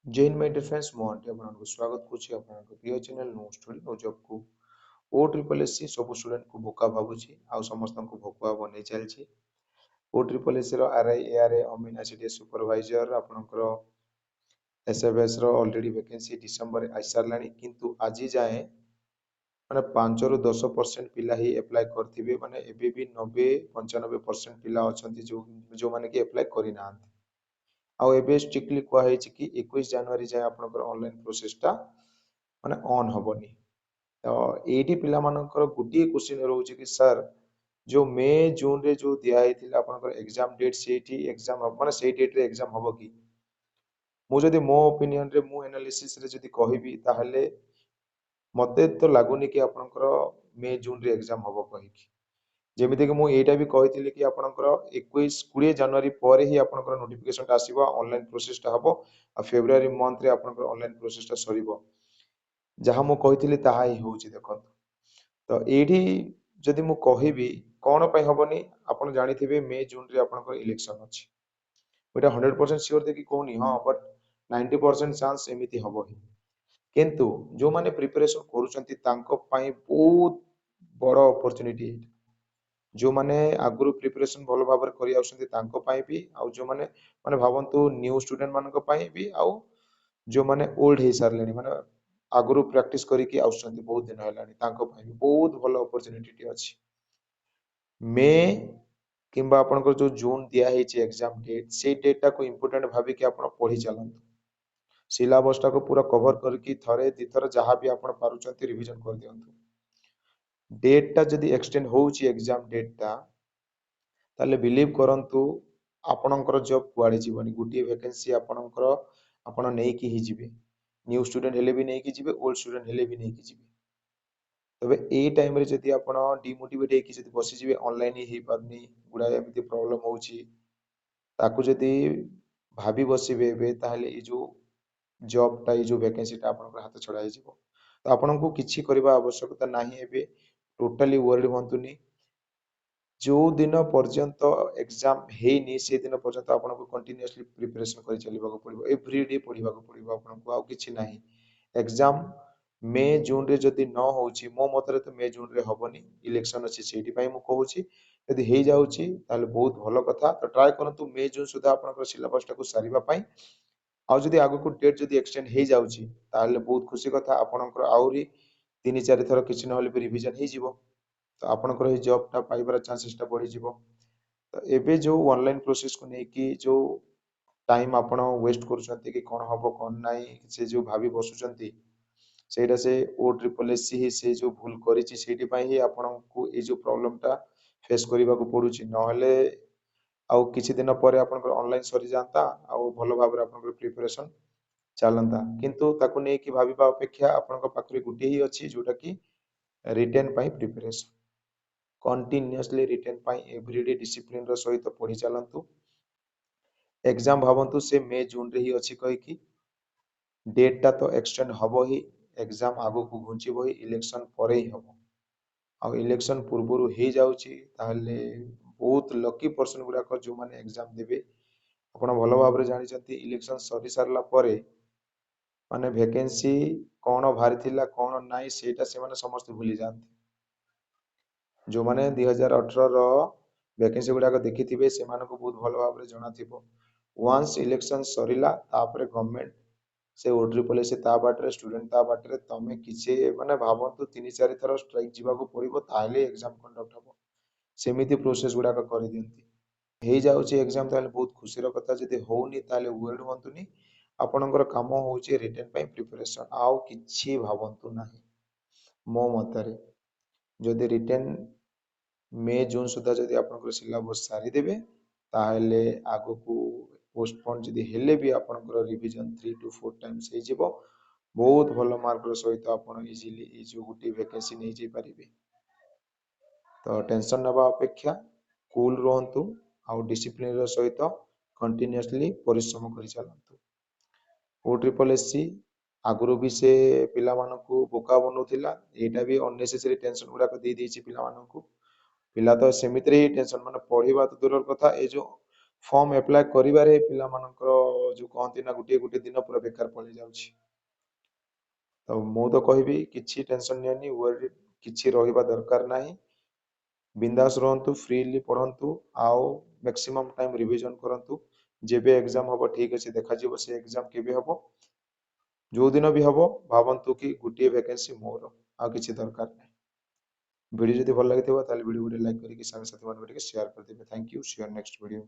Jain my defence Mohanty आपको स्वागत करुच्ची प्रिय channel no story no job को ओ ट्रिपल एस सी सब स्टूडेंट को बोका भावुची आ समस्त को भोकुआ बन चलती ओ triple S R I A R A अमीन आईसीडीएस सुपरवाइजर आपनकर एसएफएस रो ऑलरेडी वैकेंसी डिसेंबर आई सारा किंतु आज जाए माने 5 रु 10% पिला ही अप्लाई करथिबे माने एबे भी 90-95% पिला अछंती जो माने कि अप्लाई करि नांती आ एबे स्ट्रिक्टली कुआ हेछि कि 21 जनवरी जाए आपनकर ऑनलाइन प्रोसेस टा माने ऑन होबनी तो एटी पिला मानकर गुटी क्वेश्चन रहउछि कि सर जो मे जून रे जो दिया हेतिला आपनकर एग्जाम डेट सेठी एग्जाम माने सेही डेट रे एग्जाम होबो कि मु जदि मो ओपिनियन रे मु एनालिसिस रे जदि कहिबी ताहले मते तो लागुनी कि आपनकर मे जून रे एग्जाम होबो कहि जेमिति कि मु एटा भी कहिथिली कि आपनकर 21-20 जनवरी पर ही आपनकर नोटिफिकेशन आसीबो ऑनलाइन प्रोसेस टा हबो आ फेब्रुआरी मंथ रे आपनकर ऑनलाइन प्रोसेस टा सरीबो जहाँ मु कहिथिली ताहा ही होउछि देखो तो एठी जदि मु कहिबी कोन पय हबनी आपण जानिथिबे मे जून रे आपनकर इलेक्शन अछि ओटा 100% श्योर देखि कहूनी हां बट 90% चांस एमिति हबो ही किंतु जो माने प्रिपरेशन करूचंती तांको पय बहुत बड़ अपॉर्चुनिटी जो माने आगुरु प्रिपरेशन भलो भाबर करि आउसंती तांको पय भी आ जो माने माने भावंतु न्यू स्टूडेंट मानको पय भी आ जो माने ओल्ड हे सारलेनी माने आगुरु प्रैक्टिस करिकि आउसंती बहुत दिन हेलानी तांको पय भी बहुत भलो अपॉर्चुनिटी अछि मे किंबा आपनकर जो जून दिया हेछि एग्जाम डेट से डेट टा को इंपोर्टेंट भाबी कि आपण पढी चलंतु सिलेबस टा को पूरा कवर करके थरे दिथर जहां भी आपण पारुचंती रिवीजन कर दियंतु डेट टा जदी एक्सटेंड होउची एग्जाम डेट टा ताले बिलीव करंतु आपणकर जॉब कुआडे जीवनी गुटी वैकेंसी आपणकर आपण नै कि ही जिवे न्यू स्टूडेंट हेले भी नै कि जिवे ओल्ड स्टूडेंट हेले भी नै कि जिवे तबे ए टाइम रे जदी आपण डिमोटिवेट हे कि जदी बसी जिवे ऑनलाइन ही परनी गुडा एमिति प्रॉब्लम होउची ताकू जदी भाबी बसिबे बे ताहले ए जो जॉब टा जो वैकेंसी टा आपन हाथ छड़ा हे जिवो तो आपन को किछि करबा आवश्यकता नाही एबे टोटली वर्ल्ड होंतुनी जो दिन पर्यंत एग्जाम हेनी से दिन पर्यंत आपन को कंटीन्यूअसली प्रिपरेशन करि चलिबा को पड़िबो एवरी डे पढिबा को पड़िबो आपन को आ किछि नाही एग्जाम मे जून रे जदी न होउची मो मतरे तो मे जून रे हबनी इलेक्शन अछि सेठी पई मु कहूची यदि हे जाउची ताले बहुत भलो कथा तो ट्राई करंतु मे जून सुधा आपन को सिलेबस टा को सारिबा पई आ जदी आगु को डेट जदी एक्सटेंड हे जाउची ताले बहुत खुशी कथा आपन को आउरी 3-4 थर किछि न होले भी रिवीजन हे जिवो तो आपन को हे जॉब टा पाइबार चांसेस टा बढ़ी जिवो तो एबे जो ऑनलाइन प्रोसेस को नै कि जो टाइम आपण वेस्ट करूछंती कि कोन हबो कोन नाइ से जो भाबी बसुचंती सेटा से ओ ट्रिपल एस सी ही से जो भूल करिछि सेठी पई ही आपण को ए जो प्रॉब्लम टा फेस करिबा को पडुछि नहले आउ किछि दिन परे आपन ऑनलाइन सरी जानता आउ भलो भाबरे आपन प्रिपरेशन चलंता किंतु ताकू नै कि भाबिबा अपेक्षा आपन पाखरे गुटे ही अछि जोटा कि रिटेन पई प्रिपरेशन कंटीन्यूअसली रिटेन पई एवरीडे डिसिप्लिन रो सहित पढि चलंतु एग्जाम भावंतु से मे जून रे ही अछि कहि कि डेट टा तो एक्सटेंड हबो ही एग्जाम आगो को घुंचीबो ही इलेक्शन परे ही हबो आ इलेक्शन पूर्वरु हे जाउची ताहले बहुत लकी पर्सन गुडा को जो माने एग्जाम देबे आपण भलो भाबरे जानि चंती इलेक्शन सरी सारला परे माने वैकेंसी कोन भारी थिला कोन नाइ सेटा से माने समस्त भूली जानती जो माने 2018 रो वैकेंसी गुडा को देखिथिबे से माने को बहुत भलो भाबरे जणा थिबो वंस इलेक्शन सरीला तापरे गवर्नमेंट से ओ ट्रिपल एस ता बाटरे स्टूडेंट ता बाटरे तमे किछे माने भाबंतु 3-4 थर स्ट्राइक जीवा को पड़िबो ताले एग्जाम कंडक्ट हबो सेमिति प्रोसेस गुडा को करि दियंती हे जाउची एग्जाम ताले बहुत खुशी रो कथा जदी होउनी ताले वर्ड होंतुनी आपनकर काम होउची रिटन पई प्रिपरेशन आउ किछि भाबंतु नाही मो मतरे जदी रिटन मे जून सुधा जदी आपनकर सिलेबस सारी देबे ताहले आगो को पोस्टपोन जदी हेले भी आपनकर रिवीजन 3 to 4 टाइम्स हे जिवो बहुत भलो मार्क रो सहित आपन इजीली ए जो गुटी वैकेंसी नै जे परिबे तो टेंशन नबा अपेक्षा कूल रहंतु आ डिसिप्लिन रो सहित कंटीन्यूअसली परिश्रम करि चलंतु ओ ट्रिपल एस सी आगुरु भी से पिला मानकू बोका बनउथिला एटा भी अननेसेसरी टेंशन गुडा को दे देछि पिला मानकू पिला तो सेमितरे ही टेंशन माने पढिबा तो दूरर कथा ए जो फॉर्म एप्लाय करिबारे पिलामानଙ୍କର जो कहନ୍ତି ना गोटे गोटे दिन पूरा बेकार पळेଇ जाଉଛି तो ମୁଁ ତ କହିବି କିଛି ଟେନସନ ନିଅନି ୱରି କିଛି ରହିବା ଦରକାର ନାହିଁ बिंदास रहंतु फ्रीली पढ़ंतु आओ मैक्सिमम टाइम रिवीजन करंतु जेबे एग्जाम हबो ठीक अछि देखा जिवो से एग्जाम केबे हबो जो दिन भी हबो भावंतु कि गुटिए वैकेंसी मोर आ किछि दरकार नाही वीडियो जदि भल लागिथिबो ताले वीडियो गुटे लाइक करिकि साथी मान शेयर कर देबे thank you see you next video